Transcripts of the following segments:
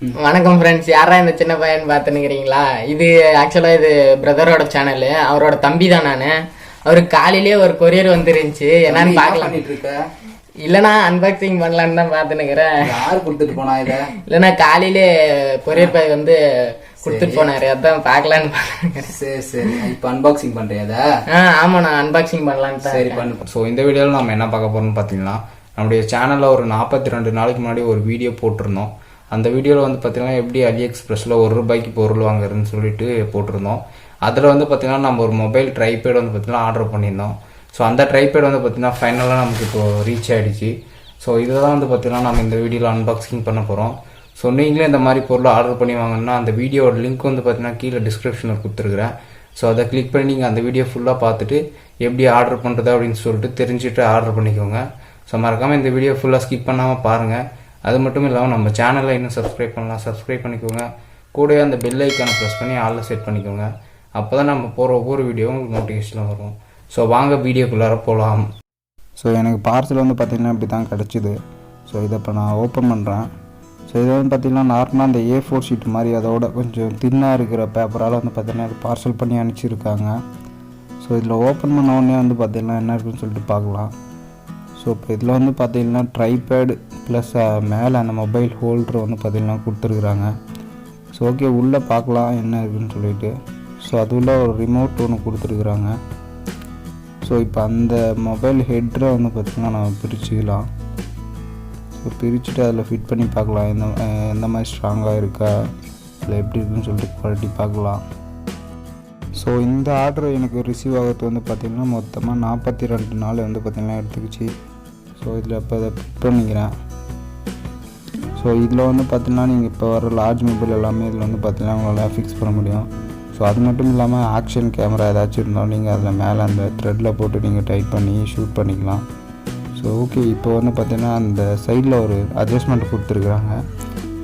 வணக்கம் ஃப்ரெண்ட்ஸ். யாரா இந்த சின்ன பையன் பார்த்துன்னுக்கிறீங்களா? இது ஆக்சுவலாக இது பிரதரோட சேனலு. அவரோட தம்பி தான் நான். அவருக்கு காலையிலேயே ஒரு கொரியர் வந்துருந்துச்சு. என்னன்னு பார்க்கலாம். இல்லைண்ணா அன்பாக்சிங் பண்ணலான்னு தான் பார்த்துன்னுக்கிறேன். யாரு கொடுத்துட்டு போனா இதை? இல்லைண்ணா காலையிலே கொரியர் பாய் வந்து கொடுத்துட்டு போனாரு. அதான் பார்க்கலான்னு பாருங்க. சரி சரி, இப்போ அன்பாக்சிங் பண்றியா? ஆமாண்ணா அன்பாக்சிங் பண்ணலான்னு தான். சரி பண்ணு. ஸோ இந்த வீடியோவில் நம்ம என்ன பார்க்க போறோம்னு பார்த்தீங்கன்னா, நம்முடைய சேனலில் ஒரு 42 நாளைக்கு முன்னாடி ஒரு வீடியோ போட்டிருந்தோம். அந்த வீடியோவில் வந்து பார்த்தீங்கன்னா எப்படி அலிஎக்ஸ்பிரஸில் ₹1 பொருள் வாங்குறதுன்னு சொல்லிட்டு போட்டிருந்தோம். அதில் வந்து பார்த்தீங்கன்னா நம்ம ஒரு மொபைல் ட்ரைபேட் வந்து பார்த்தீங்கன்னா ஆர்டர் பண்ணியிருந்தோம். ஸோ அந்த ட்ரைபேட் வந்து பார்த்தீங்கன்னா ஃபைனலாக நமக்கு இப்போ ரீச் ஆகிடுச்சு. ஸோ இதை தான் வந்து பார்த்தீங்கன்னா நம்ம இந்த வீடியோவில் அன்பாக்சிங் பண்ண போகிறோம். ஸோ நீங்களே இந்த மாதிரி பொருள் ஆர்டர் பண்ணி வாங்கினா அந்த வீடியோட லிங்க் வந்து பார்த்தீங்கன்னா கீழே டிஸ்கிரிப்ஷனில் கொடுத்துருக்குறேன். ஸோ அதை கிளிக் பண்ணி நீங்கள் அந்த வீடியோ ஃபுல்லாக பார்த்துட்டு எப்படி ஆர்டர் பண்ணுறது அப்படின்னு சொல்லிட்டு தெரிஞ்சுட்டு ஆர்டர் பண்ணிக்கோங்க. ஸோ மறக்காமல் இந்த வீடியோ ஃபுல்லாக ஸ்கிப் பண்ணாமல் பாருங்கள். அது மட்டும் இல்லாமல் நம்ம சேனலில் இன்னும் சப்ஸ்கிரைப் பண்ணலாம், சப்ஸ்கிரைப் பண்ணிக்கோங்க. கூடவே அந்த பெல் ஐக்கானை ப்ரெஸ் பண்ணி ஆளில் செட் பண்ணிக்கோங்க. அப்போ தான் நம்ம போகிற ஒவ்வொரு வீடியோவும் உங்களுக்கு நோட்டிஃபிகேஷனில் வரும். ஸோ வாங்க வீடியோக்குள்ளார போகலாம். ஸோ எனக்கு பார்சல் வந்து பார்த்திங்கன்னா இப்படி தான் கிடச்சிது. ஸோ இதை இப்போ நான் ஓப்பன் பண்ணுறேன். ஸோ இதை வந்து பார்த்திங்கன்னா நார்மலாக அந்த A4 ஷீட் மாதிரி அதோட கொஞ்சம் தின்னாக இருக்கிற பேப்பரால் வந்து பார்த்திங்கன்னா இது பார்சல் பண்ணி அனுப்பிச்சிருக்காங்க. ஸோ இதில் ஓப்பன் பண்ண உடனே வந்து பார்த்திங்கன்னா என்ன இருக்குன்னு சொல்லிட்டு பார்க்கலாம். ஸோ இப்போ இதில் வந்து பார்த்திங்கன்னா ட்ரைபேடு ப்ளஸ் மேலே அந்த மொபைல் ஹோல்டர் வந்து பார்த்திங்கன்னா கொடுத்துருக்குறாங்க. ஸோ ஓகே, உள்ளே பார்க்கலாம் என்ன இருக்குதுன்னு சொல்லிட்டு. ஸோ அது உள்ள ஒரு ரிமோட் ஒன்று கொடுத்துருக்குறாங்க. ஸோ இப்போ அந்த மொபைல் ஹெட்ரை வந்து பார்த்திங்கன்னா நம்ம பிரிச்சுக்கலாம். ஸோ பிரிச்சுட்டு அதில் ஃபிட் பண்ணி பார்க்கலாம் எந்த மாதிரி ஸ்ட்ராங்காக இருக்கா, இல்லை எப்படி இருக்குதுன்னு சொல்லிட்டு குவாலிட்டி பார்க்கலாம். ஸோ இந்த ஆர்டர் எனக்கு ரிசீவ் ஆகிறது வந்து பார்த்திங்கன்னா மொத்தமாக 42 நாள் வந்து பார்த்திங்கன்னா எடுத்துக்கிச்சு. ஸோ இதில் இப்போ அதை ஃபிட் பண்ணிக்கிறேன். ஸோ இதில் வந்து பார்த்திங்கன்னா நீங்கள் இப்போ வர லார்ஜ் மொபைல் எல்லாமே இதில் வந்து பார்த்திங்கன்னா உங்களால் ஃபிக்ஸ் பண்ண முடியும். ஸோ அது மட்டும் இல்லாமல் ஆக்ஷன் கேமரா ஏதாச்சும் இருந்தாலும் நீங்கள் அதில் மேலே அந்த த்ரெட்டில் போட்டு நீங்கள் டைப் பண்ணி ஷூட் பண்ணிக்கலாம். ஸோ ஓகே, இப்போ வந்து பார்த்திங்கன்னா அந்த சைடில் ஒரு அட்ஜஸ்ட்மெண்ட் கொடுத்துருக்குறாங்க.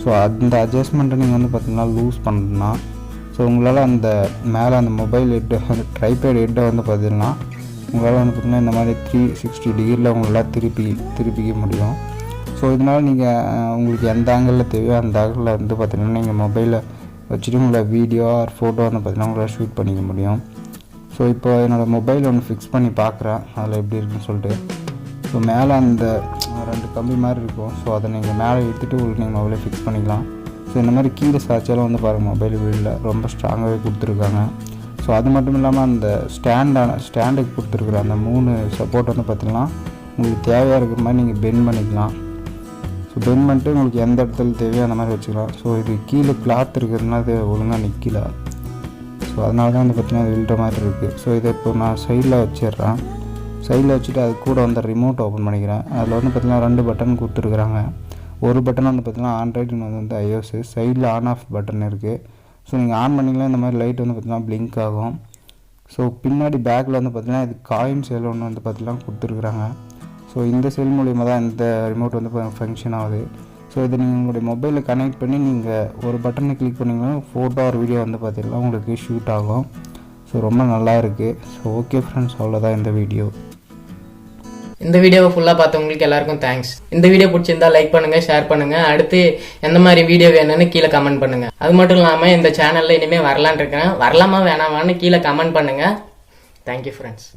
ஸோ அந்த அட்ஜஸ்ட்மெண்ட்டை நீங்கள் வந்து பார்த்திங்கன்னா லூஸ் பண்ணணும்னா ஸோ உங்களால் அந்த மேலே அந்த மொபைல் ஹெட்டு அந்த ட்ரைபேட் ஹெட்டை வந்து பார்த்திங்கன்னா உங்களால் வந்து பார்த்திங்கன்னா இந்த மாதிரி 360 டிகிரியில் உங்களால் திருப்பிக்க முடியும். ஸோ இதனால் நீங்கள் உங்களுக்கு எந்த ஆங்கிளில் தேவையோ அந்த ஆங்கிளில் வந்து பார்த்திங்கன்னா நீங்கள் மொபைலை வச்சுட்டு உங்களை வீடியோ ஆர் ஃபோட்டோ வந்து பார்த்திங்கன்னா உங்களால் ஷூட் பண்ணிக்க முடியும். ஸோ இப்போ என்னோடய மொபைல் ஒன்று ஃபிக்ஸ் பண்ணி பார்க்குறேன் அதில் எப்படி இருக்குன்னு சொல்லிட்டு. ஸோ மேலே அந்த 2 கம்பி மாதிரி இருக்கும். ஸோ அதை நீங்கள் மேலே எடுத்துகிட்டு உங்களுக்கு நீங்கள் மொபைலை ஃபிக்ஸ் பண்ணிக்கலாம். ஸோ இந்த மாதிரி கீழே சாய்ச்சாலும் வந்து பாருங்கள் மொபைல் வீலில் ரொம்ப ஸ்ட்ராங்காகவே கொடுத்துருக்காங்க. ஸோ அது மட்டும் இல்லாமல் அந்த ஸ்டாண்டுக்கு கொடுத்துருக்குற அந்த 3 சப்போர்ட் வந்து பார்த்திங்கன்னா உங்களுக்கு தேவையாக இருக்கிற மாதிரி நீங்கள் பெண்ட் பண்ணிக்கலாம். ஸோ பெண்ட் பண்ணிட்டு உங்களுக்கு எந்த இடத்துல தேவையோ அந்த மாதிரி வச்சுக்கலாம். ஸோ இது கீழே கிளாத் இருக்கிறதுனால அது ஒழுங்காக நிற்கல. ஸோ அதனால தான் வந்து பார்த்திங்கன்னா அது விழுற மாதிரி இருக்குது. ஸோ இதை இப்போ நான் சைடில் வச்சிடுறேன். சைடில் வச்சுட்டு அது கூட வந்து ரிமோட் ஓப்பன் பண்ணிக்கிறேன். அதில் வந்து பார்த்திங்கன்னா 2 பட்டன் கொடுத்துருக்குறாங்க. ஒரு பட்டன் வந்து பார்த்திங்கன்னா ஆண்ட்ராய்டு, இன்னொன்று வந்து iOS. சைடில் ஆன் ஆஃப் பட்டன் இருக்குது. ஸோ நீங்கள் ஆன் பண்ணிக்கலாம் இந்த மாதிரி லைட் வந்து பார்த்திங்கன்னா பிளிங்க் ஆகும். ஸோ பின்னாடி பேக்கில் வந்து பார்த்திங்கன்னா இது காயின் செல் ஒன்று வந்து பார்த்திங்கன்னா கொடுத்துருக்குறாங்க. ஸோ இந்த செல் மூலிமா தான் இந்த ரிமோட் வந்து ஃபங்க்ஷன் ஆகுது. ஸோ இதை நீங்கள் உங்களுடைய மொபைலில் கனெக்ட் பண்ணி நீங்கள் ஒரு பட்டனை கிளிக் பண்ணிங்கன்னா ஃபோட்டோ ஒரு வீடியோ வந்து பார்த்திங்கன்னா உங்களுக்கு ஷூட் ஆகும். ஸோ ரொம்ப நல்லா இருக்குது. ஸோ ஓகே ஃப்ரெண்ட்ஸ், அவ்வளோதான் இந்த வீடியோ. இந்த வீடியோவை ஃபுல்லாக பார்த்தவங்களுக்கு எல்லாருக்கும் தேங்க்ஸ். இந்த வீடியோ பிடிச்சிருந்தா லைக் பண்ணுங்கள், ஷேர் பண்ணுங்கள். அடுத்து எந்த மாதிரி வீடியோ வேணும்னு கீழே கமெண்ட் பண்ணுங்கள். அது மட்டும் இல்லாமல் இந்த சேனலில் இனிமேல் வரலான்னு இருக்கிறேன். வரலாமா வேணாமான்னு கீழே கமெண்ட் பண்ணுங்கள். Thank you friends.